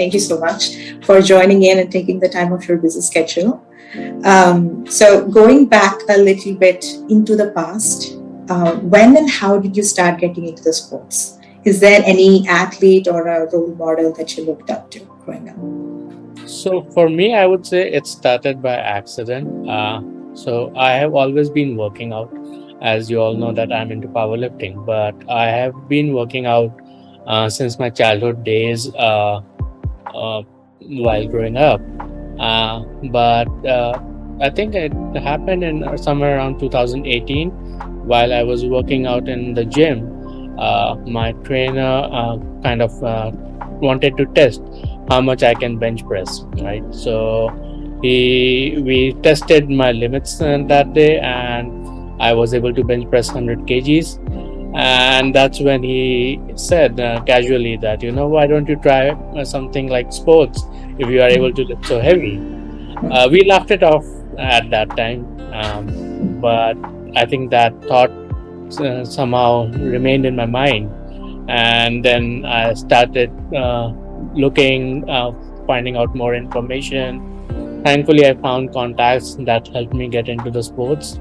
thank you so much for joining in and taking the time of your busy schedule. So going back a little bit into the past, when and how did you start getting into the sports? Is there any athlete or a role model that you looked up to growing up? So for me, I would say it started by accident. So I have always been working out. As you all know that I'm into powerlifting, but I have been working out since my childhood days while growing up. But I think it happened in somewhere around 2018 while I was working out in the gym. My trainer kind of wanted to test how much I can bench press, right? So we tested my limits that day, and I was able to bench press 100 kgs. And that's when he said casually that, why don't you try something like sports if you are able to lift so heavy? We laughed it off at that time, but I think that thought somehow remained in my mind. And then I started looking, finding out more information. Thankfully, I found contacts that helped me get into the sports,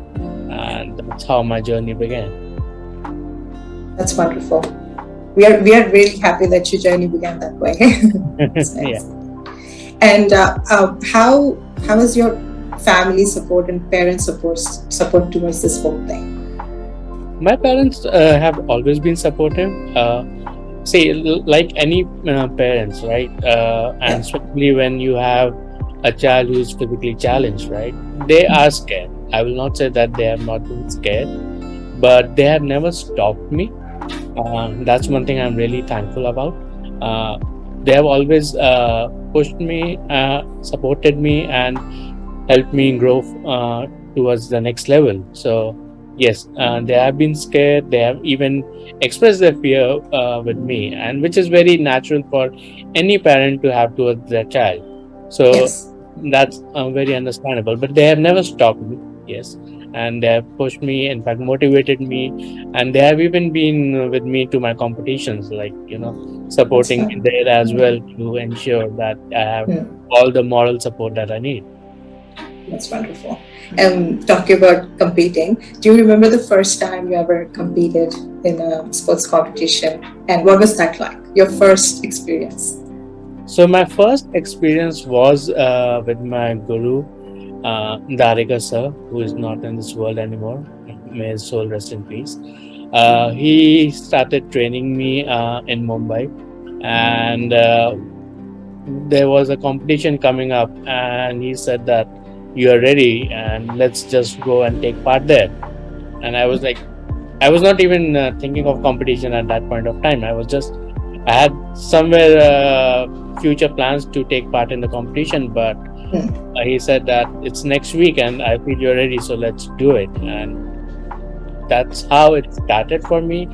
and that's how my journey began. That's wonderful. We are really happy that your journey began that way. Nice. Yeah. And how is your family support and parent support towards this whole thing? My parents have always been supportive. See, like any parents, right? And especially when you have a child who is physically challenged, right? They are scared. I will not say that they have not been scared, but they have never stopped me. That's one thing I'm really thankful about. They have always pushed me, supported me, and helped me grow towards the next level. So yes, they have been scared. They have even expressed their fear with me, and which is very natural for any parent to have towards their child. So that's very understandable. But they have never stopped me. Yes, and they have pushed me. In fact, motivated me, and they have even been with me to my competitions, like supporting me there as well to ensure that I have all the moral support that I need. That's wonderful. And talking about competing, do you remember the first time you ever competed in a sports competition? And what was that like? Your first experience? So my first experience was with my guru, Darika sir, who is not in this world anymore. May his soul rest in peace. He started training me in Mumbai, and there was a competition coming up, and he said that you are ready and let's just go and take part there. And I was like, I was not even thinking of competition at that point of time. I had somewhere future plans to take part in the competition, but he said that it's next week and I feel you're ready, so let's do it. And that's how it started for me.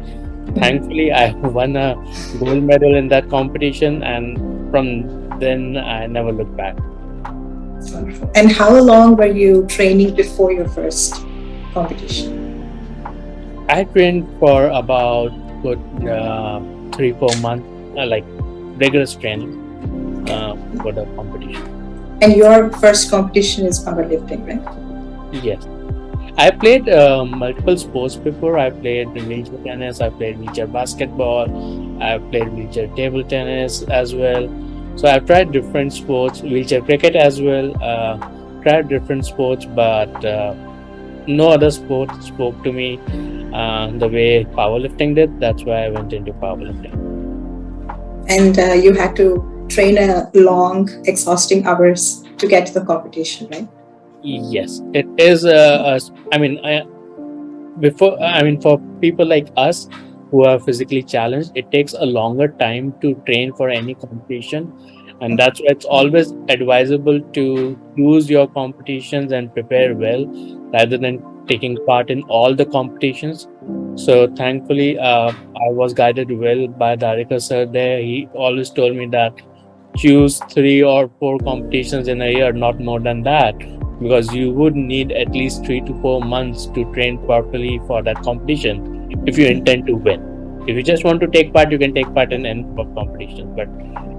Thankfully, I won a gold medal in that competition, and from then I never looked back. Wonderful. And how long were you training before your first competition? I trained for about good 3-4 months, like rigorous training for the competition. And your first competition is powerlifting, right? Yes. I played multiple sports before. I played wheelchair tennis, I played wheelchair basketball, I played wheelchair table tennis as well. So I've tried different sports, wheelchair cricket as well, tried different sports, but no other sport spoke to me the way powerlifting did. That's why I went into powerlifting. And you had to train a long, exhausting hours to get to the competition, right? Yes, it is. For people like us who are physically challenged, it takes a longer time to train for any competition, and that's why it's always advisable to choose your competitions and prepare well rather than taking part in all the competitions. So thankfully, I was guided well by Darika sir there. He always told me that choose 3 or 4 competitions in a year, not more than that, because you would need at least 3 to 4 months to train properly for that competition if you intend to win. If you just want to take part, you can take part in any of competitions. But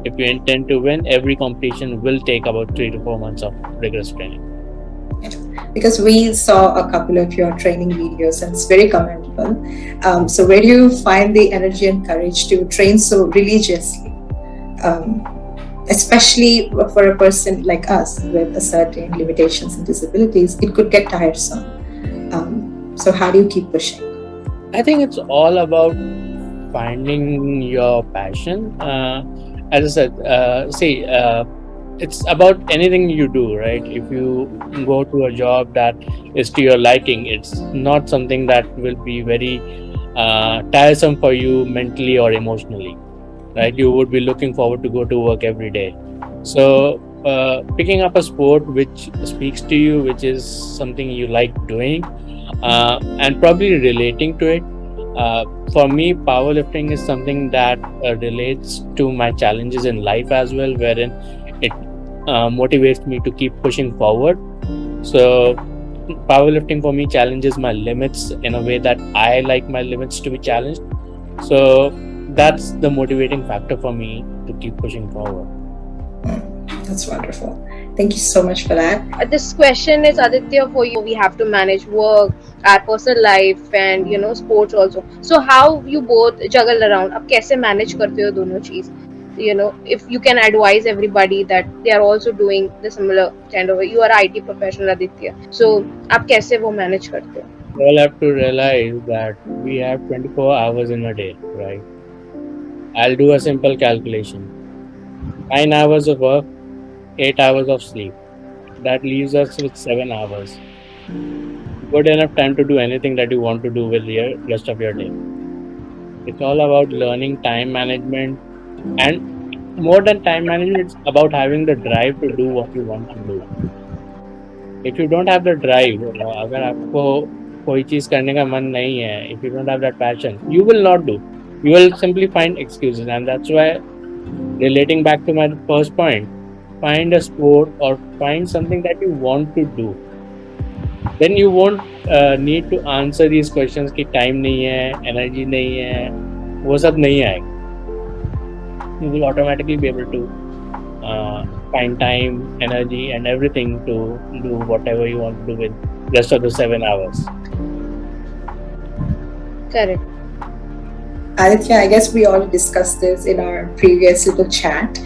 if you intend to win, every competition will take about 3 to 4 months of rigorous training. Because we saw a couple of your training videos and it's very commendable. So where do you find the energy and courage to train so religiously? Especially for a person like us with a certain limitations and disabilities, it could get tiresome. So how do you keep pushing? I think it's all about finding your passion. As I said, it's about anything you do, right? If you go to a job that is to your liking, it's not something that will be very tiresome for you mentally or emotionally, right? You would be looking forward to go to work every day. So picking up a sport which speaks to you, which is something you like doing, and probably relating to it. For me, powerlifting is something that relates to my challenges in life as well, wherein it motivates me to keep pushing forward. So, powerlifting for me challenges my limits in a way that I like my limits to be challenged. So, that's the motivating factor for me to keep pushing forward. That's wonderful. Thank you so much for that. This question is, Aditya, for you. We have to manage work, our personal life, and sports also. So how you both juggle around? अब कैसे manage करते हो दोनों चीज? If you can advise everybody that they are also doing the similar kind of. You are IT professional, Aditya. So आप कैसे वो manage करते हो? We all have to realize that we have 24 hours in a day, right? I'll do a simple calculation. 9 hours of work, 8 hours of sleep. That leaves us with 7 hours. Good enough time to do anything that you want to do with the rest of your day. It's all about learning time management, and more than time management, it's about having the drive to do what you want to do. If you don't have the drive, अगर आपको कोई चीज करने का मन नहीं है, if you don't have that passion, you will not do. You will simply find excuses, and that's why, relating back to my first point, find a sport or find something that you want to do. Then you won't need to answer these questions कि time नहीं है, energy नहीं है, वो सब नहीं आएगा. You will automatically be able to find time, energy, and everything to do whatever you want to do with rest of the 7 hours. Correct. Aditya, I guess we all discussed this in our previous little chat,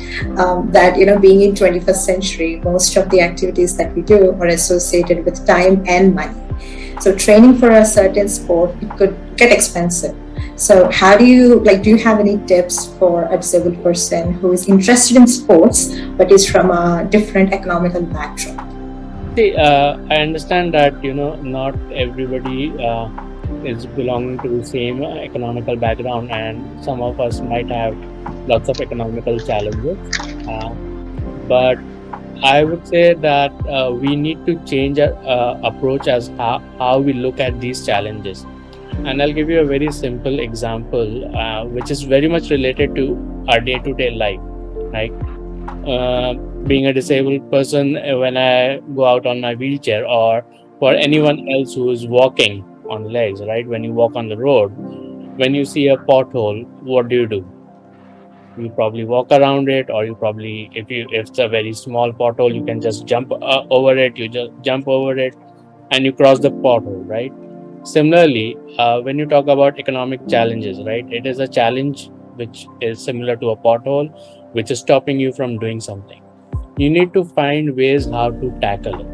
that being in 21st century, most of the activities that we do are associated with time and money. So training for a certain sport, it could get expensive. So how do you have any tips for a disabled person who is interested in sports but is from a different economical backdrop? See, I understand that not everybody is belonging to the same economical background, and some of us might have lots of economical challenges. But I would say that we need to change our approach as how we look at these challenges. And I'll give you a very simple example, which is very much related to our day-to-day life. Like being a disabled person, when I go out on my wheelchair, or for anyone else who is walking on legs, right? When you walk on the road, when you see a pothole, what do? You probably walk around it, or you probably, if it's a very small pothole, you can just jump over it. You just jump over it, and you cross the pothole, right? Similarly, when you talk about economic challenges, right? It is a challenge which is similar to a pothole, which is stopping you from doing something. You need to find ways how to tackle it.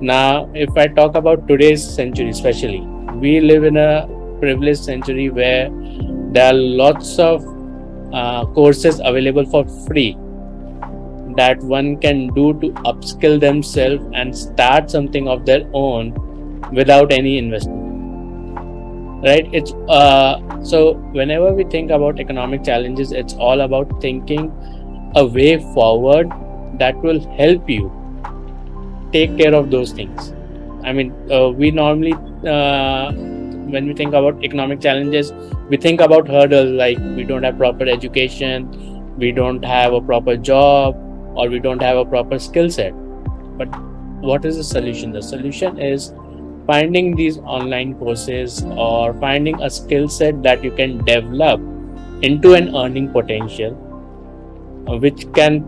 Now, if I talk about today's century, especially, we live in a privileged century where there are lots of courses available for free that one can do to upskill themselves and start something of their own without any investment. Right? It's so whenever we think about economic challenges, it's all about thinking a way forward that will help you take care of those things. I mean, we normally, when we think about economic challenges, we think about hurdles like we don't have proper education, we don't have a proper job, or we don't have a proper skill set. But what is the solution? The solution is finding these online courses or finding a skill set that you can develop into an earning potential, which can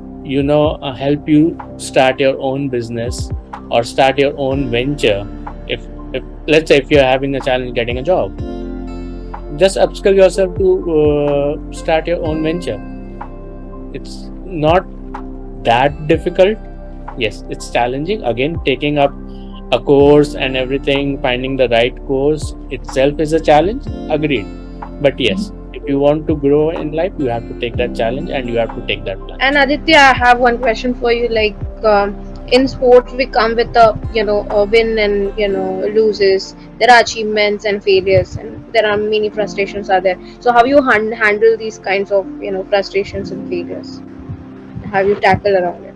help you start your own business or start your own venture. If let's say if you're having a challenge getting a job, just upskill yourself to start your own venture. It's not that difficult. Yes, it's challenging. Again, taking up a course and everything, finding the right course itself is a challenge. Agreed. But yes, if you want to grow in life, you have to take that challenge and you have to take that plunge. And Aditya, I have one question for you. Like, in sports, we come with a win and loses. There are achievements and failures, and there are many frustrations are there. So, how you handle these kinds of frustrations and failures? How you tackle around it?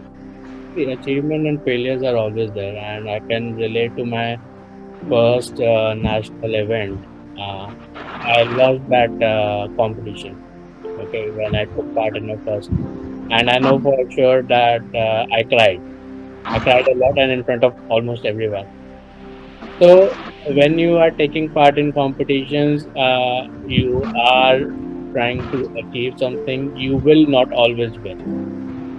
The achievement and failures are always there, and I can relate to my first national event. Uh, I lost that competition. Okay, when I took part in the first, and I know for sure that I cried. I cried a lot and in front of almost everyone. So when you are taking part in competitions, you are trying to achieve something. You will not always win.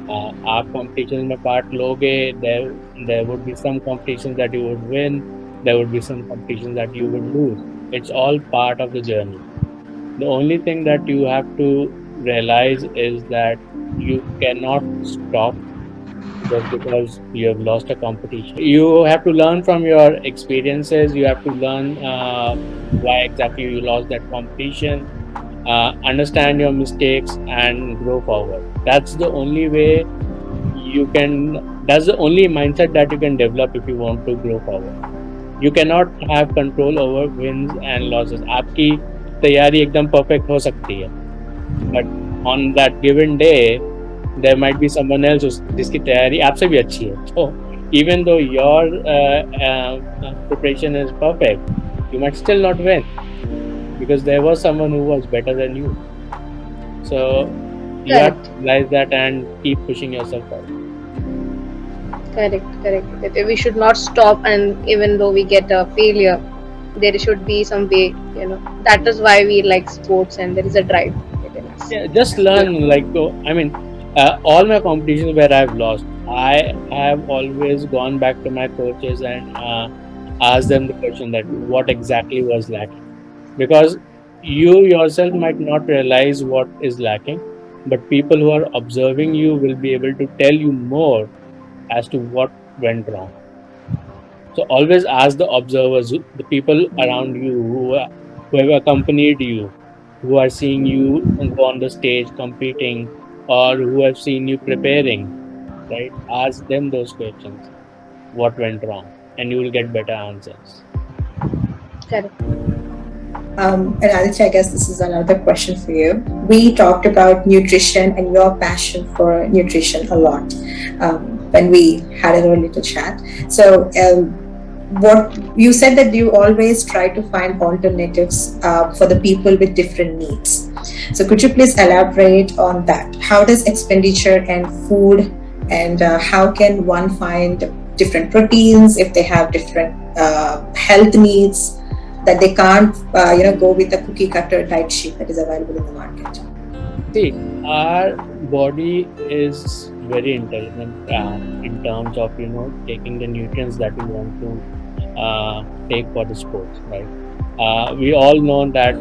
आप competitions में part लोगे, there would be some competitions that you would win, there would be some competitions that you would lose. It's all part of the journey. The only thing that you have to realize is that you cannot stop just because you have lost a competition. You have to learn from your experiences. You have to learn why exactly you lost that competition, understand your mistakes, and grow forward. That's the only way you can. That's the only mindset that you can develop if you want to grow forward. You cannot have control over wins and losses. आपकी तैयारी एकदम perfect हो सकती है, but on that given day, there might be someone else जिसकी तैयारी आपसे भी अच्छी है. So even though your preparation is perfect, you might still not win because there was someone who was better than you. So you have to realize that and keep pushing yourself forward. Correct. We should not stop, and even though we get a failure, there should be some way. That is why we like sports, and there is a drive within us. Yeah, just learn. All my competitions where I've lost, I have always gone back to my coaches and asked them the question that what exactly was lacking, because you yourself might not realize what is lacking, but people who are observing you will be able to tell you more as to what went wrong. So always ask the observers, the people around you who have accompanied you, who are seeing you go on the stage competing, or who have seen you preparing, right? Ask them those questions. What went wrong? And you will get better answers. Correct. And Aditya, I guess this is another question for you. We talked about nutrition and your passion for nutrition a lot when we had a little chat. So, what you said that you always try to find alternatives for the people with different needs. So, could you please elaborate on that? How does expenditure and food, and how can one find different proteins if they have different health needs, that they can't go with the cookie cutter diet sheet that is available in the market? See, our body is very intelligent in terms of taking the nutrients that we want to take for the sports, right? We all know that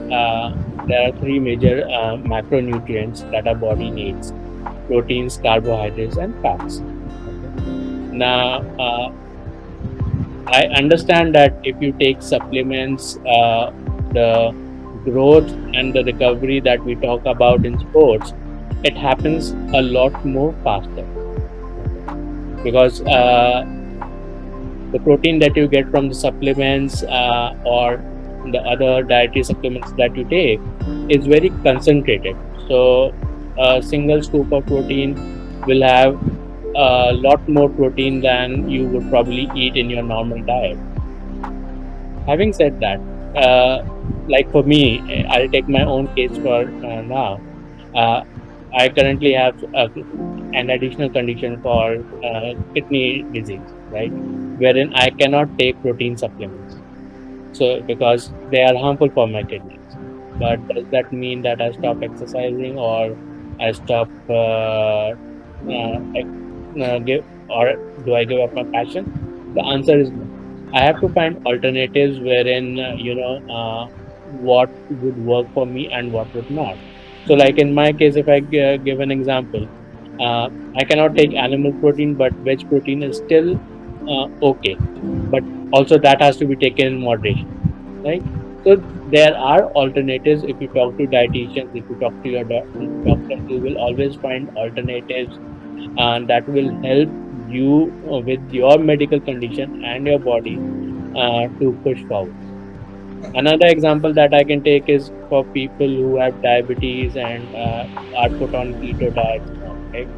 there are three major macronutrients that our body needs: proteins, carbohydrates, and fats. Okay? Now, I understand that if you take supplements, the growth and the recovery that we talk about in sports, it happens a lot more faster, because the protein that you get from the supplements or the other dietary supplements that you take is very concentrated. So a single scoop of protein will have a lot more protein than you would probably eat in your normal diet. Having said that, like for me, I'll take my own case for now. I currently have an additional condition called kidney disease, right? Wherein I cannot take protein supplements. So because they are harmful for my kidneys. But does that mean that I stop exercising, or I stop give, or do I give up my passion? The answer is no. I have to find alternatives wherein what would work for me and what would not. So, like in my case, if I give an example, I cannot take animal protein, but veg protein is still okay. But also that has to be taken in moderation, right? So there are alternatives. If you talk to dietitians, if you talk to your doctor, you will always find alternatives, and that will help you with your medical condition and your body to push forward. Another example that I can take is for people who have diabetes and are put on keto diets now, right?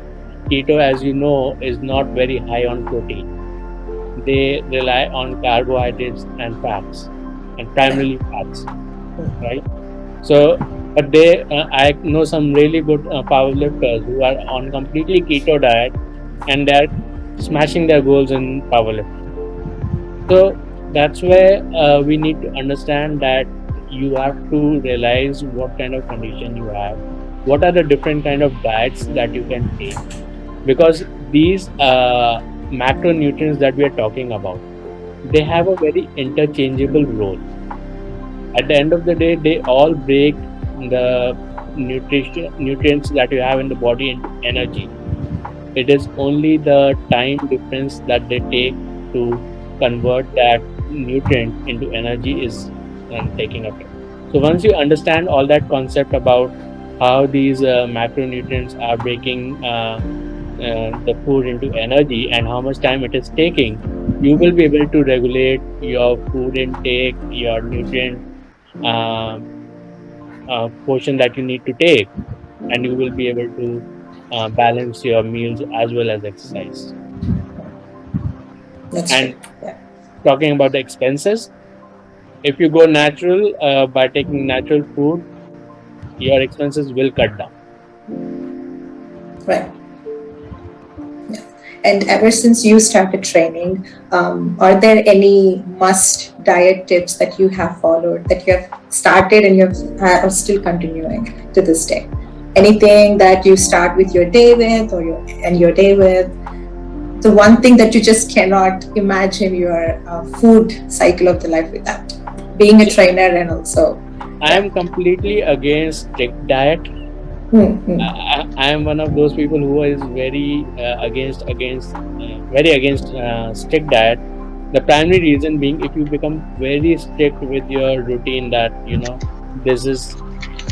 Keto, as you know, is not very high on protein. They rely on carbohydrates and fats, and primarily fats, right? So, but I know some really good powerlifters who are on completely keto diet, and they're smashing their goals in powerlifting. So that's where we need to understand that you have to realize what kind of condition you have, what are the different kind of diets that you can take, because these macronutrients that we are talking about, they have a very interchangeable role. At the end of the day, they all break the nutrients that you have in the body into energy. It is only the time difference that they take to convert that nutrient into energy is taking effect. So once you understand all that concept about how these macronutrients are breaking the food into energy and how much time it is taking, you will be able to regulate your food intake, your nutrient um, portion that you need to take, and you will be able to balance your meals as well as exercise. That's And true. Yeah. talking about the expenses, if you go natural by taking natural food, your expenses will cut down. Right. Yeah. And ever since you started training, are there any must diet tips that you have followed, that you have started and you are still continuing to this day? Anything that you start with your day with, or your day with? The one thing that you just cannot imagine your food cycle of the life without, being a trainer and also. I am completely against strict diet. I am one of those people who is very very against strict diet. The primary reason being, if you become very strict with your routine, that this is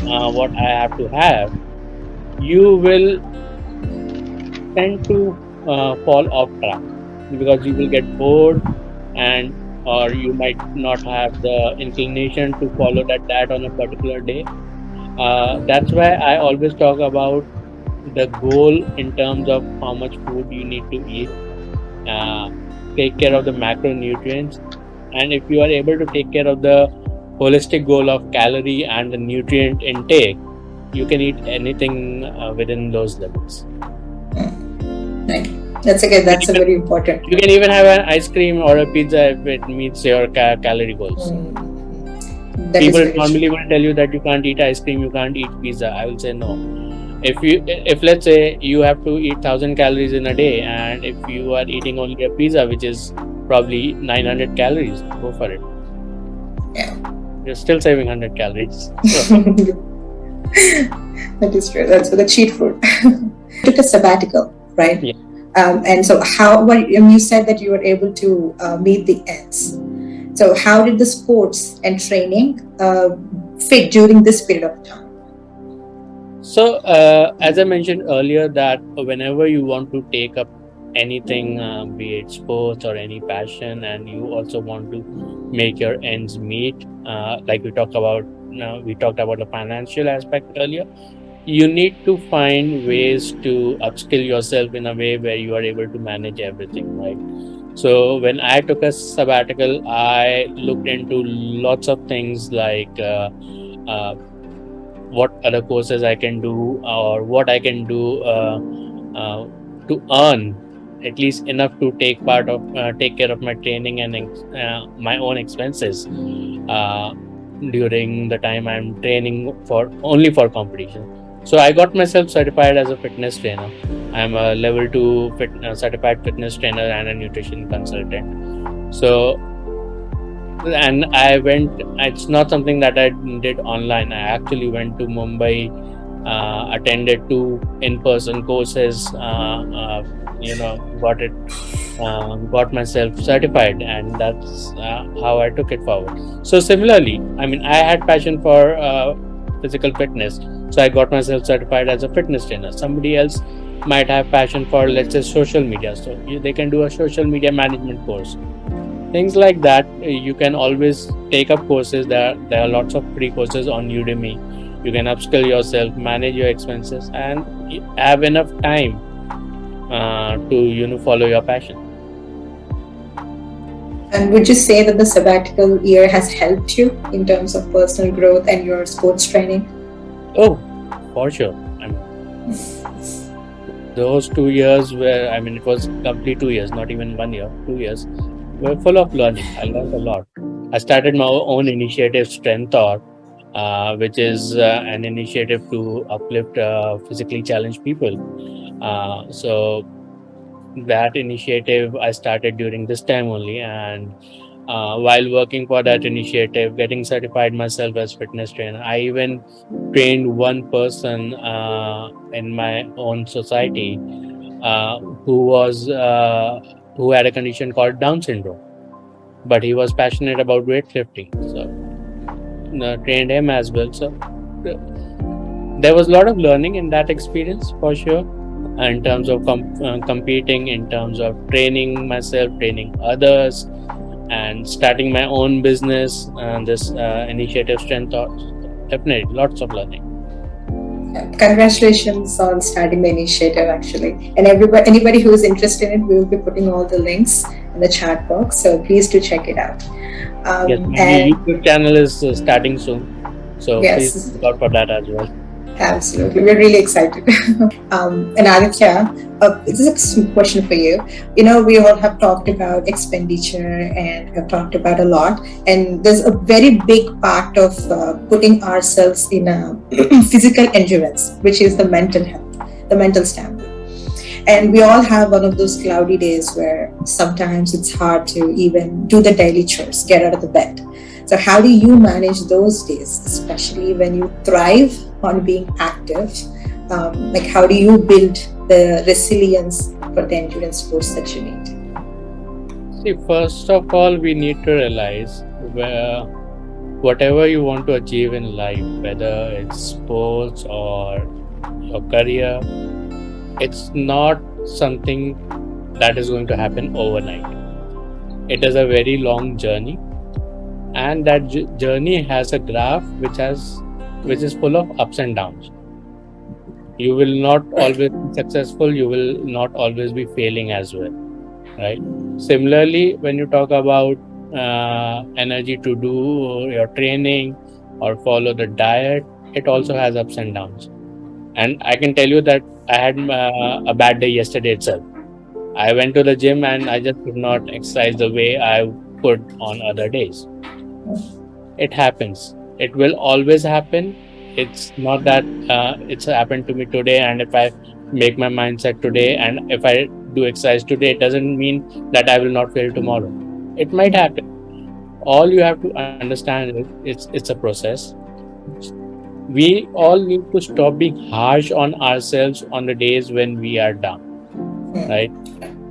what I have to have, you will tend to fall off track, because you will get bored, and or you might not have the inclination to follow that diet on a particular day. That's why I always talk about the goal in terms of how much food you need to eat, uh, take care of the macronutrients, and if you are able to take care of the holistic goal of calorie and the nutrient intake, you can eat anything within those levels. Right. That's again. That's a very important. You can even have an ice cream or a pizza if it meets your calorie goals. That is People very normally true. will tell you that you can't eat ice cream, you can't eat pizza. I will say no. If let's say you have to eat 1,000 calories in a day, and if you are eating only a pizza which is probably 900 calories, go for it. Yeah. You're still saving 100 calories. That is true. That's the cheat food. Took a sabbatical, right? Yeah. And so you said that you were able to meet the ends. So how did the sports and training fit during this period of time? So, as I mentioned earlier, that whenever you want to take up anything, be it sports or any passion, and you also want to make your ends meet, like we talked about the financial aspect earlier. You need to find ways to upskill yourself in a way where you are able to manage everything, right? So when I took a sabbatical, I looked into lots of things, like uh, what other courses I can do, or what I can do to earn at least enough to take care of my training and my own expenses uh, during the time I'm training for only for competition. So I got myself certified as a fitness trainer. I'm a level 2 certified fitness trainer and a nutrition consultant. So, and I went, it's not something that I did online. I actually went to Mumbai, attended two in-person courses, got it, got myself certified, and that's how I took it forward. So similarly, I mean, I had passion for physical fitness, so I got myself certified as a fitness trainer. Somebody else might have passion for, let's say, social media, so they can do a social media management course. Things like that, you can always take up courses. There are lots of free courses on Udemy. You can upskill yourself, manage your expenses, and have enough time to follow your passion. And would you say that the sabbatical year has helped you in terms of personal growth and your sports training? Oh, for sure. I mean, those 2 years were, I mean, it was complete 2 years, not even 1 year, 2 years, were full of learning. I learned a lot. I started my own initiative, Strentor, which is an initiative to uplift physically challenged people. So that initiative I started during this time only, and while working for that initiative, getting certified myself as fitness trainer, I even trained one person in my own society uh, who was who had a condition called Down syndrome, but he was passionate about weightlifting, so trained him as well. So uh, there was a lot of learning in that experience for sure, in terms of competing, in terms of training myself, training others, and starting my own business and this initiative Strength. Definitely lots of learning. Congratulations on starting the initiative, actually. And anybody who is interested in it, we will be putting all the links in the chat box. So please do check it out. Yes, my And YouTube channel is starting soon, so please yes, look out for that as well. absolutely. We're really excited. And Aditya, this is a question for you. You know, we all have talked about expenditure and have talked about a lot. And there's a very big part of putting ourselves in a physical endurance, which is the mental health, the mental stamina. And we all have one of those cloudy days where sometimes it's hard to even do the daily chores, get out of the bed. So how do you manage those days, especially when you thrive on being active? Like, how do you build the resilience for the endurance sports that you need? See, first of all, we need to realize where whatever you want to achieve in life, whether it's sports or your career, it's not something that is going to happen overnight. It is a very long journey, and that journey has a graph which is full of ups and downs. You will not always be successful, you will not always be failing as well, right? Similarly, when you talk about energy to do your training or follow the diet, it also has ups and downs. And I can tell you that I had a bad day yesterday itself. I went to the gym and I just could not exercise the way I could on other days. It happens. It will always happen. It's not that it's happened to me today, and if I make my mindset today and if I do exercise today, it doesn't mean that I will not fail tomorrow. It might happen. All you have to understand is it's a process. We all need to stop being harsh on ourselves on the days when we are down, right?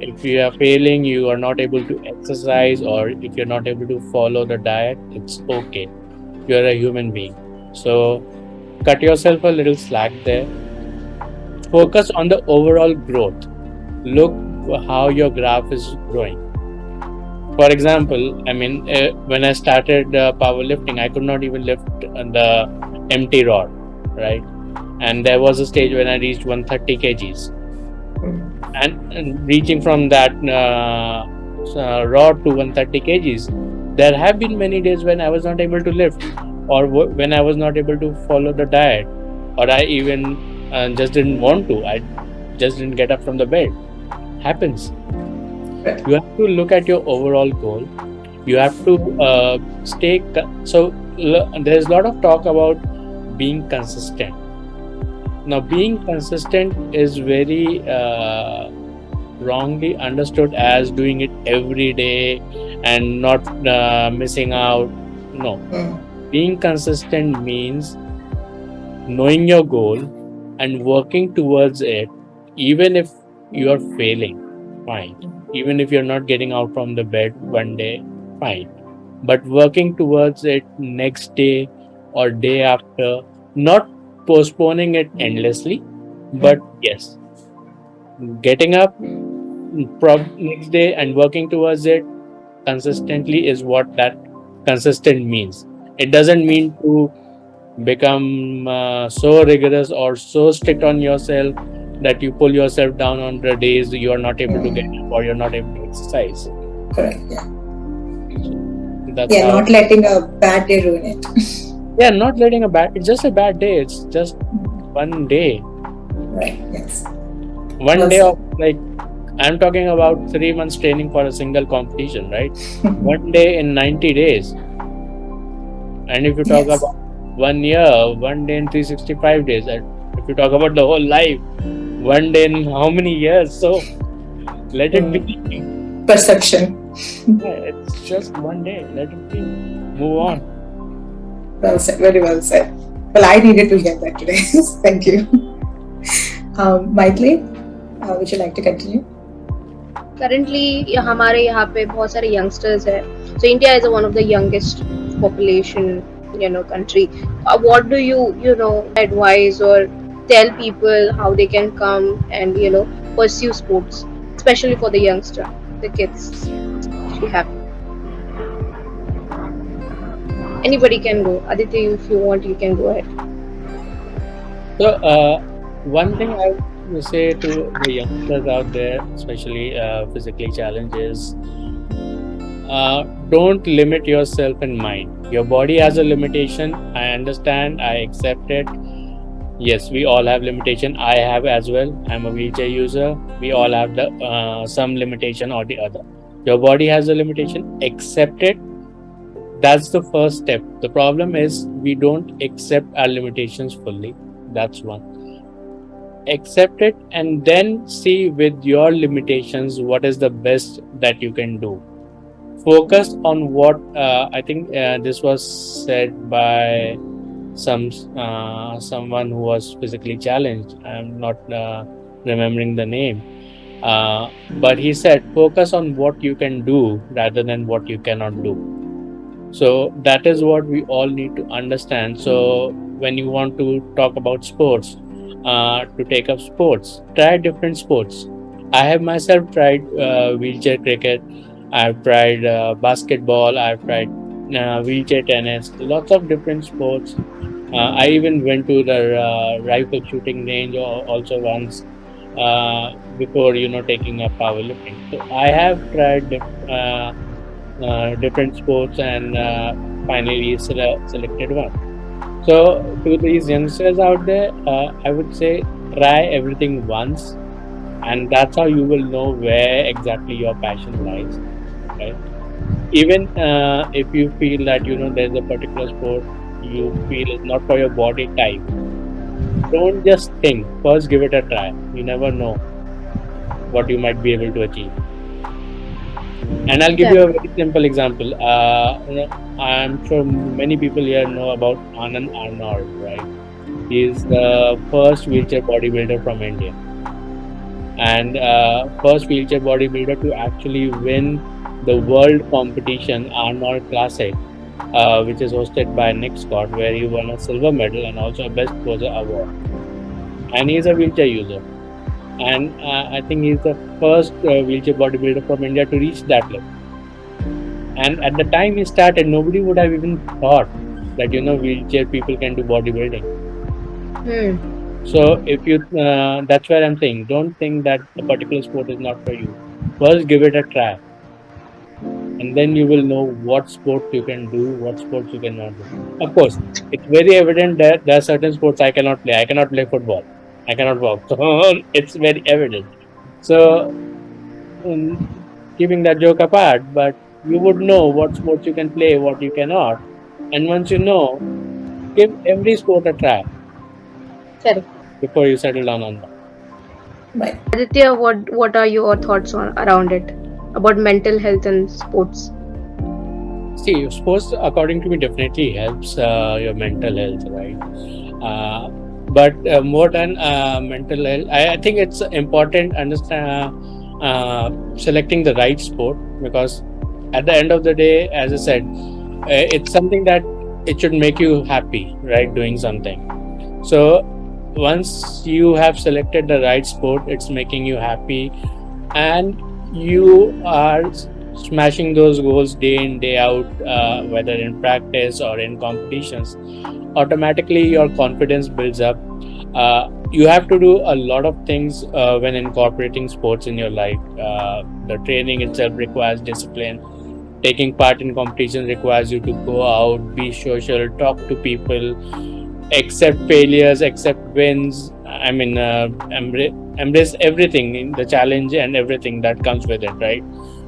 If you are failing, you are not able to exercise, or if you're not able to follow the diet, it's okay. You're a human being. So cut yourself a little slack there. Focus on the overall growth. Look how your graph is growing. For example, I mean, when I started powerlifting, I could not even lift the empty rod, right? And there was a stage when I reached 130 kgs. And reaching from that rod to 130 kgs, there have been many days when I was not able to lift, or when I was not able to follow the diet, or I even just didn't want to. I just didn't get up from the bed. Happens. Right. You have to look at your overall goal. You have to there's a lot of talk about being consistent. Now, being consistent is very wrongly understood as doing it every day and not missing out. No, Mm. being consistent means knowing your goal and working towards it, even if you're failing, fine. Even if you're not getting out from the bed one day, fine. But working towards it next day or day after, not postponing it endlessly, but Mm. yes, getting up next day and working towards it consistently is what that consistent means. It doesn't mean to become so rigorous or so strict on yourself that you pull yourself down on the days you are not able to get up Mm. or you're not able to exercise. Correct. Yeah. So that's Yeah. how. Not letting a bad day ruin it. Yeah, not letting a bad. It's just a bad day. It's just one day. Right. Yes. One Well day said. of like I'm talking about 3 months training for a single competition, right? One day in 90 days. And if you talk Yes. about 1 year, one day in 365 days, and if you talk about the whole life, one day in how many years? So let it be. Perception. Yeah, it's just one day. Let it be. Move on. Well said. Very well said. Well, I needed to hear that today. Thank you. Maitli, would you like to continue? Currently हमारे यहाँ पे बहुत सारे youngsters है. So India is one of the youngest population, country. What do you advise or tell people how they can come and pursue sports, especially for the youngster, the kids? If you have anybody can go. Aditya, if you want, you can go ahead. So, one thing I would say to the youngsters out there, especially physically challenged, is don't limit yourself in mind. Your body has a limitation. I understand. I accept it. Yes, we all have limitation. I have as well. I'm a wheelchair user. We all have the some limitation or the other. Your body has a limitation. Accept it. That's the first step. The problem is we don't accept our limitations fully. That's one. Accept it and then see with your limitations what is the best that you can do. Focus on what I think this was said by someone who was physically challenged. I'm not remembering the name, but he said focus on what you can do rather than what you cannot do. So that is what we all need to understand. So when you want to talk about sports, to take up sports, try different sports. I have myself tried wheelchair cricket. I've tried basketball. I've tried wheelchair tennis. Lots of different sports. I even went to the rifle shooting range also once before taking up powerlifting. So I have tried different sports and finally selected one. So, to these youngsters out there, I would say try everything once, and that's how you will know where exactly your passion lies. Right? Even if you feel that there's a particular sport you feel is not for your body type, don't just think. First, give it a try. You never know what you might be able to achieve. And I'll give you a Definitely. very simple example. I'm sure many people here know about Anand Arnold, right? He's the first wheelchair bodybuilder from India, and first wheelchair bodybuilder to actually win the world competition Arnold Classic, which is hosted by Nick Scott, where he won a silver medal and also a Best Poser award. And he's a wheelchair user, and I think he's the first wheelchair bodybuilder from India to reach that level. And at the time he started, nobody would have even thought that wheelchair people can do bodybuilding. Hmm. So if you, that's where I'm saying, don't think that a particular sport is not for you. First, give it a try, and then you will know what sports you can do, what sports you cannot do. Of course, it's very evident that there are certain sports I cannot play. I cannot play football. I cannot walk. So it's very evident. So um, keeping that joke apart, but you would know what sports you can play, what you cannot, and once you know, give every sport a try Correct. before you settle down on that. Right. Aditya, what are your thoughts on around it about mental health and sports? See, sports, according to me, definitely helps your mental health, right? Uh, but more than mental health, I think it's important understand selecting the right sport, because at the end of the day, as I said, it's something that it should make you happy, right? Doing something. So once you have selected the right sport, it's making you happy, and you are smashing those goals day in day out, whether in practice or in competitions, automatically your confidence builds up. You have to do a lot of things when incorporating sports in your life. The training itself requires discipline. Taking part in competition requires you to go out, be social, talk to people, accept failures, accept wins. I mean, embrace everything in the challenge and everything that comes with it, right?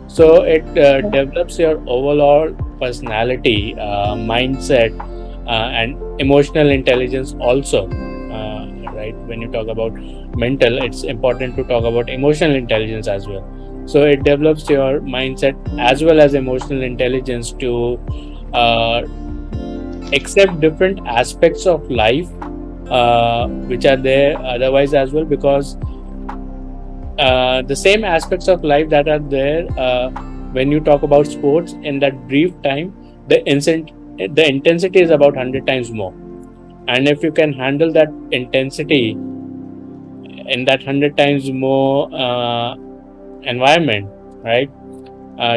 So it develops your overall personality, mindset, and emotional intelligence also. Right? When you talk about mental, it's important to talk about emotional intelligence as well. So it develops your mindset as well as emotional intelligence to uh, accept different aspects of life which are there otherwise as well, because the same aspects of life that are there when you talk about sports in that brief time, the intensity is about 100 times more. And if you can handle that intensity in that 100 times more environment, right,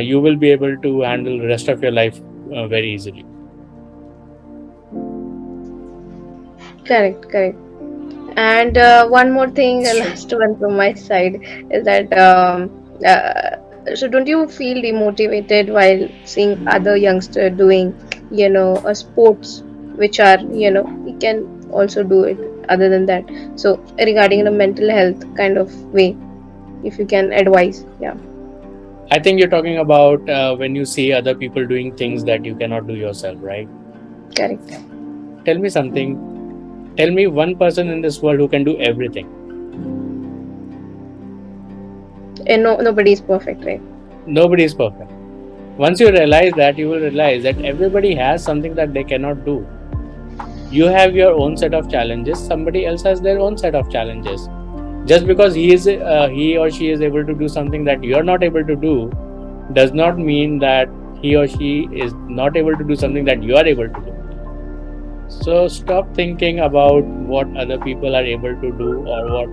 you will be able to handle the rest of your life very easily. Correct, correct. And one more thing, It's true. last one from my side, is that so don't you feel demotivated while seeing other youngster doing, sports which are, we can also do it other than that. So regarding the mental health kind of way, if you can advise, yeah, I think you're talking about when you see other people doing things that you cannot do yourself, right? correct. Tell me something. Tell me one person in this world who can do everything. And no, nobody is perfect, right? Nobody is perfect. Once you realize that, you will realize that everybody has something that they cannot do. You have your own set of challenges. Somebody else has their own set of challenges. Just because he or she is able to do something that you are not able to do, does not mean that he or she is not able to do something that you are able to do. So stop thinking about what other people are able to do, or what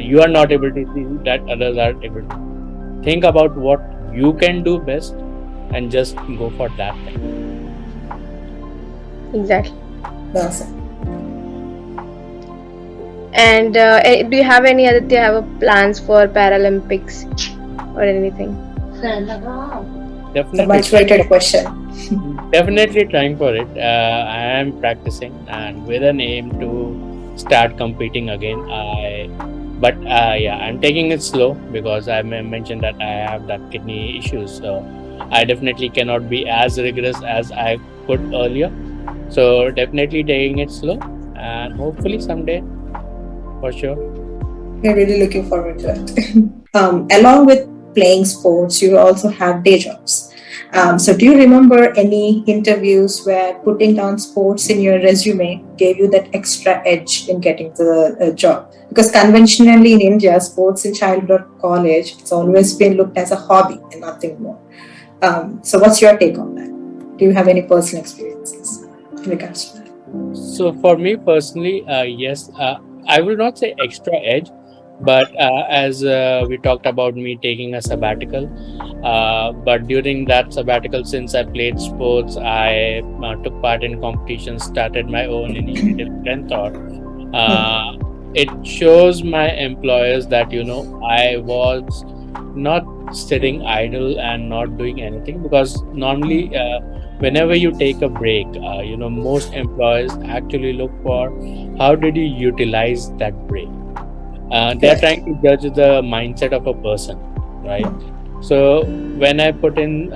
you are not able to do that others are able to do. Think about what you can do best and just go for that thing. Exactly. Well said. And do you have any other plans for Paralympics or anything? It's a much Definitely, weighted question. definitely trying for it. I am practicing and with an aim to start competing again. But yeah, I'm taking it slow because I mentioned that I have that kidney issues. So I definitely cannot be as rigorous as I could earlier. So definitely taking it slow, and hopefully someday, for sure. We're really looking forward to it. Along with playing sports, you also have day jobs. So, do you remember any interviews where putting down sports in your resume gave you that extra edge in getting the job? Because conventionally in India, sports in childhood or college, it's always been looked as a hobby and nothing more. So, what's your take on that? Do you have any personal experiences in regards to that? So for me personally, yes, I will not say extra edge, but as we talked about me taking a sabbatical, but during that sabbatical, since I played sports, I took part in competitions, started my own initiative, Strentor. It shows my employers that I was not sitting idle and not doing anything, because normally whenever you take a break, most employers actually look for how did you utilize that break. They're Correct. trying to judge the mindset of a person, right? So when I put in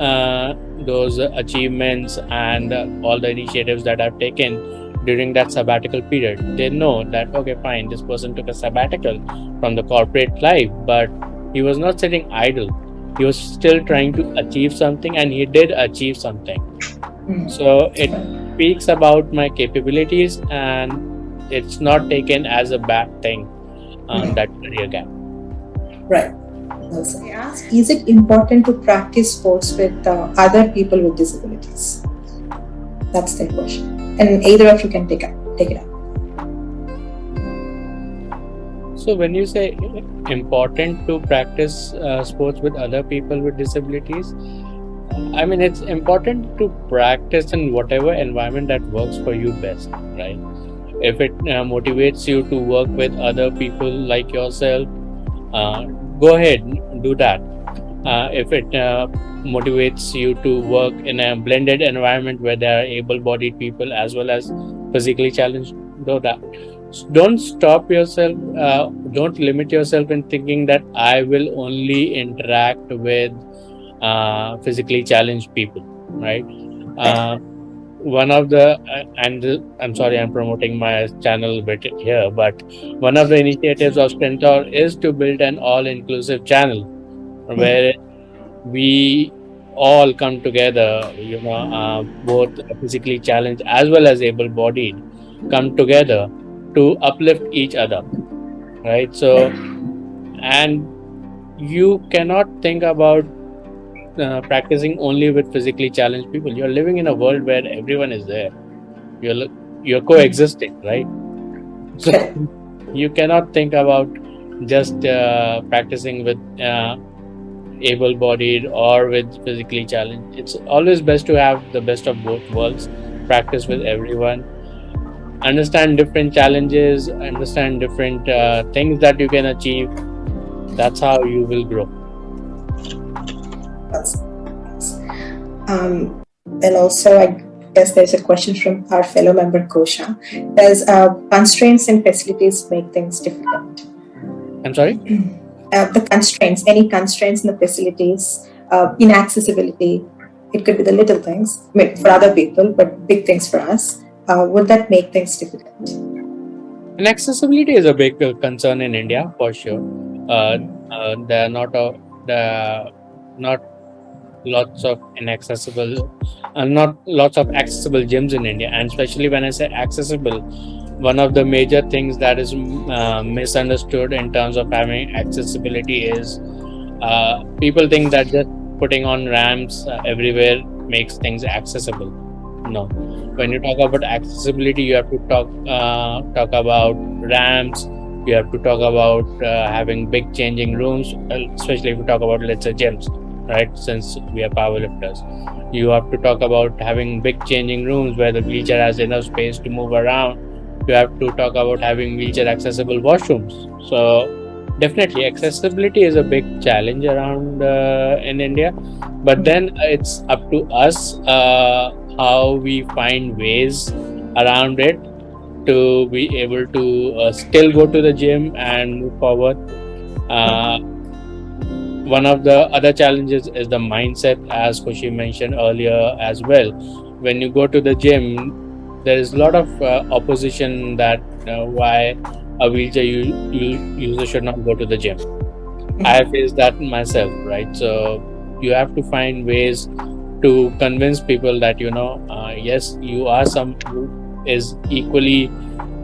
those achievements and all the initiatives that I've taken during that sabbatical period, they know that okay, fine, this person took a sabbatical from the corporate life, but he was not sitting idle. He was still trying to achieve something, and he did achieve something. So it speaks about my capabilities, and it's not taken as a bad thing, that career gap. Right. Also, I asked, is it important to practice sports with other people with disabilities? That's the question. And either of you can take it up. So when you say important to practice sports with other people with disabilities, I mean, it's important to practice in whatever environment that works for you best, right? If it motivates you to work with other people like yourself, go ahead, do that. If it motivates you to work in a blended environment where there are able-bodied people as well as physically challenged, do that. Don't stop yourself. Don't limit yourself in thinking that I will only interact with physically challenged people, right? One of the I'm sorry, I'm promoting my channel a bit here, but one of the initiatives of Strentor is to build an all-inclusive channel where we all come together, both physically challenged as well as able-bodied, come together to uplift each other, right? So, and you cannot think about practicing only with physically challenged people. You're living in a world where everyone is there. You're coexisting, right? So you cannot think about just practicing with able-bodied or with physically challenged. It's always best to have the best of both worlds. Practice with everyone. Understand different challenges. Understand different things that you can achieve. That's how you will grow. And also, I guess there's a question from our fellow member Kosha. Does constraints and facilities make things difficult? I'm sorry? The constraints, any constraints in the facilities, inaccessibility, it could be the little things for other people, but big things for us. Would that make things difficult? And accessibility is a big concern in India for sure. There are not lots of inaccessible, not lots of accessible gyms in India. And especially when I say accessible, one of the major things that is misunderstood in terms of having accessibility is people think that just putting on ramps everywhere makes things accessible. No, when you talk about accessibility, you have to talk about ramps. You have to talk about having big changing rooms, especially if you talk about, let's say, gyms, right? Since we are powerlifters, you have to talk about having big changing rooms where the wheelchair has enough space to move around. You have to talk about having wheelchair accessible washrooms. So definitely accessibility is a big challenge around in India, but then it's up to us how we find ways around it to be able to still go to the gym and move forward. One of the other challenges is the mindset, as Kushi mentioned earlier as well. When you go to the gym, there is a lot of opposition that why a wheelchair user should not go to the gym. I faced that myself, right? So you have to find ways to convince people that yes, you are someone who is equally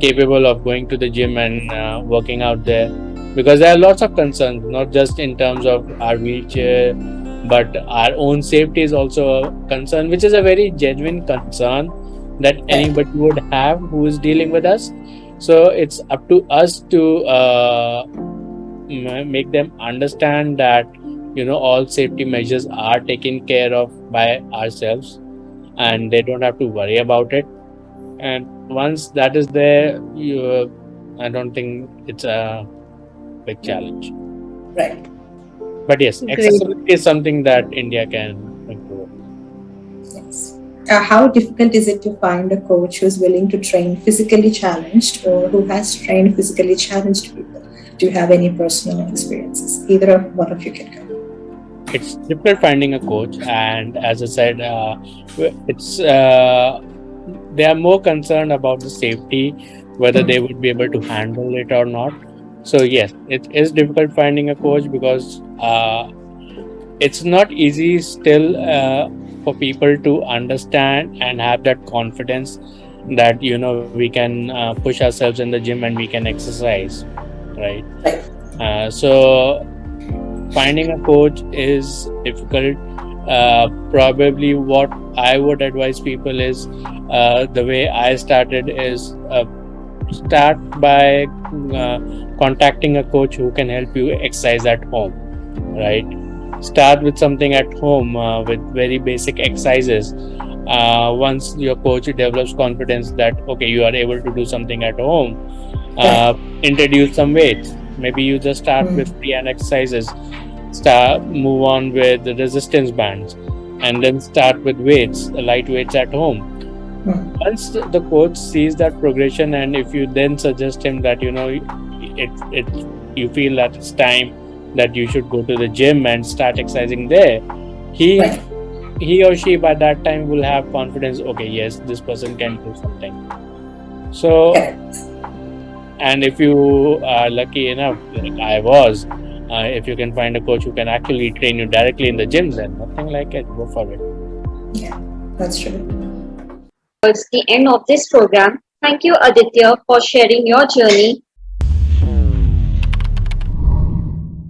capable of going to the gym and working out there, because there are lots of concerns, not just in terms of our wheelchair, but our own safety is also a concern, which is a very genuine concern that anybody would have who is dealing with us. So it's up to us to make them understand that all safety measures are taken care of by ourselves and they don't have to worry about it. And once that is there, I don't think it's a big challenge. Right. But yes, accessibility is something that India can improve. Yes. How difficult is it to find a coach who's willing to train physically challenged or who has trained physically challenged people? Do you have any personal experiences? Either of one of you can go. it's difficult finding a coach, and as I said, it's they are more concerned about the safety, whether they would be able to handle it or not. So yes, it is difficult finding a coach because it's not easy still for people to understand and have that confidence that we can push ourselves in the gym and we can exercise, right? So finding a coach is difficult. Probably what I would advise people is the way I started is start by contacting a coach who can help you exercise at home, right? Start with something at home with very basic exercises. Once your coach develops confidence that okay, you are able to do something at home, introduce some weights. Maybe you just start with free hand exercises, move on with the resistance bands, and then start with weights, light weights at home. Once the coach sees that progression, and if you then suggest him that it you feel that it's time that you should go to the gym and start exercising there, he or she by that time will have confidence. Okay, yes, this person can do something. So, and if you are lucky enough, like I was, if you can find a coach who can actually train you directly in the gym, then nothing like it. Go for it. Yeah, that's true. Towards the end of this program. Thank you, Aditya, for sharing your journey